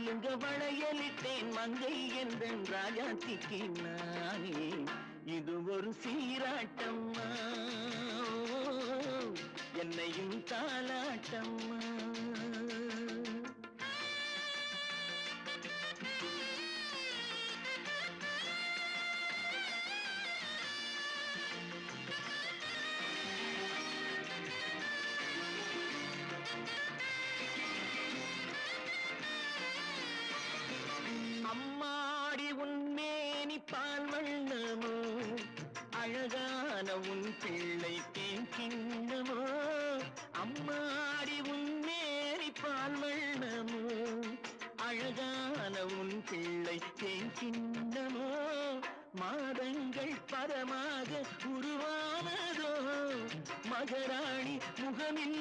மழுங்க வளையலிட்டேன் மங்கை என்றன் ராஜாத்திக்கு நானே. இது ஒரு சீராட்டம்மா, என்னையும் தாலாட்டம்மா. அம்மாடி உன்மேனி பால் வண்ணமோ, அழகான உன் பிள்ளை தேன் கிண்ணமோ. அம்மாடி உன்மேனி பால் வண்ணமோ, அழகான உன் பிள்ளை தேன் கிண்ணமோ. மாதங்கள் பரமாக உருவானதோ, மகராணி முகமில்